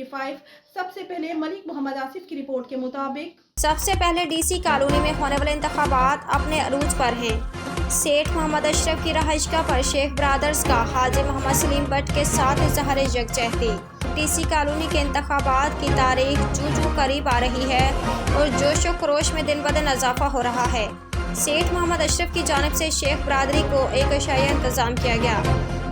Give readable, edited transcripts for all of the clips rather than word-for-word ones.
55। सबसे पहले मलिक मोहम्मद आसिफ की रिपोर्ट के मुताबिक सबसे पहले डीसी कॉलोनी में होने वाले इंतखाबात अपने अरूज पर हैं। सेठ मोहम्मद अशरफ की रहायशगाह पर शेख ब्रादर्स का हाजी मोहम्मद सलीम भट्ट के साथ इजहार यकजहती। डीसी कॉलोनी के इंतखाबात की तारीख जू करीब आ रही है और जोश व खरोश में दिन ब दिन इजाफा हो रहा है। सेठ मोहम्मद अशरफ की जानिब से शेख ब्रादरी को एक अशाया इंतज़ाम किया गया,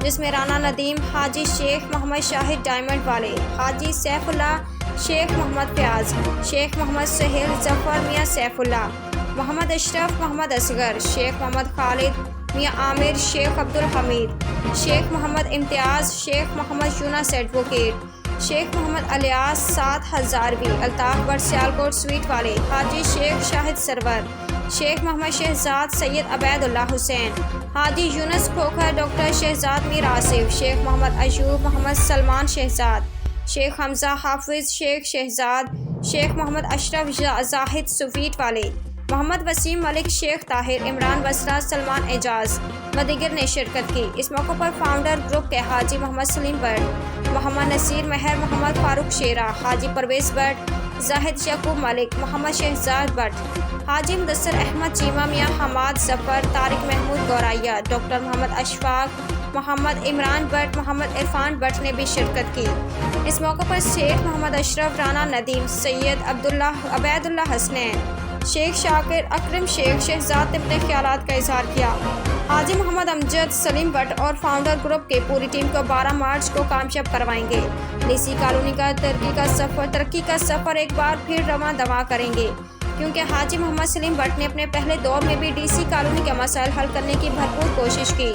जिसमें राना नदीम, हाजी शेख मोहम्मद शाहिद डायमंड वाले, हाजी सैफुल्लाह, शेख मोहम्मद फयाज, शेख मोहम्मद सुहेल जफर, मियाँ सैफुल्लाह, मोहम्मद अशरफ, मोहम्मद असगर, शेख मोहम्मद खालिद, मियाँ आमिर, शेख अब्दुल हमीद, शेख मोहम्मद इम्तियाज़, शेख मोहम्मद यूनुस एडवोकेट, शेख मोहम्मद अलियास 7000वीं, अल्ताफ भट्ट सियालकोट स्वीट वाले, हाजी शेख शाहिद सरवर, शेख मोहम्मद शहजाद सैयद अबैदुल्लाह हुसैन, हाजी यूनुस खोखर, डॉक्टर शहजाद मीर आसिफ, शेख मोहम्मद अयूब, मोहम्मद सलमान शहजाद, शेख हमजा हाफिज, शेख शहजाद, शेख मोहम्मद अशरफ जाहिद सुफीट वाले, मोहम्मद वसीम मलिक, शेख ताहिर, इमरान बसरा, सलमान एजाज व दीगर ने शिरकत की। इस मौके पर फाउंडर ग्रुप के हाजी मोहम्मद सलीम भट्ट, मोहम्मद नसीर महर, मोहम्मद फारूक शेरा, हाजी परवेज भट्ट, जाहिद यकूब मलिक, मोहम्मद शहजाद भट्ट, हाजी मुदस्सर अहमद चीमा, मियाँ हमाद जफर, तारिक महमूद गौराइया, डॉक्टर मोहम्मद अशफाक, मोहम्मद इमरान भट्ट, मोहम्मद इरफान भट्ट ने भी शिरकत की। इस मौके पर शेख मोहम्मद अशरफ, राना नदीम, सैयद अबैदुल्लाह हसनैन, शेख शाकिर, अकरम शेख शहजाद ने अपने ख्यालात का इजहार किया। हाजी मोहम्मद अमजद सलीम भट्ट और फाउंडर ग्रुप के पूरी टीम को 12 मार्च को कामयाब करवाएंगे। डीसी कॉलोनी का तरक्की का सफ़र एक बार फिर रवां दवा करेंगे, क्योंकि हाजी मोहम्मद सलीम भट्ट ने अपने पहले दौर में भी डीसी कॉलोनी के मसाइल हल करने की भरपूर कोशिश की,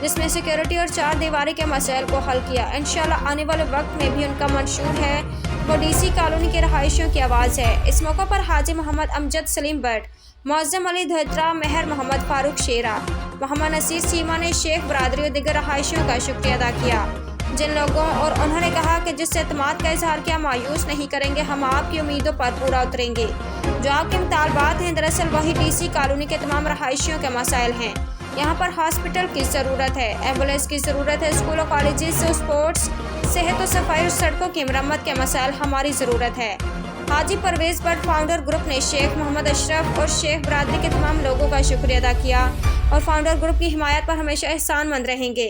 जिसमें सिक्योरिटी और चार दीवारी के मसाइल को हल किया। इंशाल्लाह आने वाले वक्त में भी उनका मंशूर है वो डीसी कॉलोनी के रहायशियों की आवाज़ है। इस मौके पर हाजी मोहम्मद अमजद सलीम भट्ट, मौज़म अली धोत्रा, महर मोहम्मद फारूक शेरा, मोहम्मद नसीर चीमा ने शेख ब्रादरी और दिगर रहायशियों का शुक्रिया अदा किया जिन लोगों, और उन्होंने कहा कि जिस एतमाद का इजहार किया, मायूस नहीं करेंगे, हम आपकी उम्मीदों पर पूरा उतरेंगे। जो आपके मुतालबात हैं दरअसल वही डीसी कॉलोनी के तमाम रहायशियों के मसाइल हैं। यहाँ पर हॉस्पिटल की ज़रूरत है, एम्बुलेंस की ज़रूरत है, स्कूल और कॉलेजेस, स्पोर्ट्स, सेहत और सफाई और सड़कों की मरम्मत के मसाइल हमारी ज़रूरत है। हाजी परवेज भट्ट फाउंडर ग्रुप ने शेख मोहम्मद अशरफ और शेख ब्रादरी के तमाम लोगों का शुक्रिया अदा किया और फाउंडर ग्रुप की हिमायत पर हमेशा एहसानमंद रहेंगे।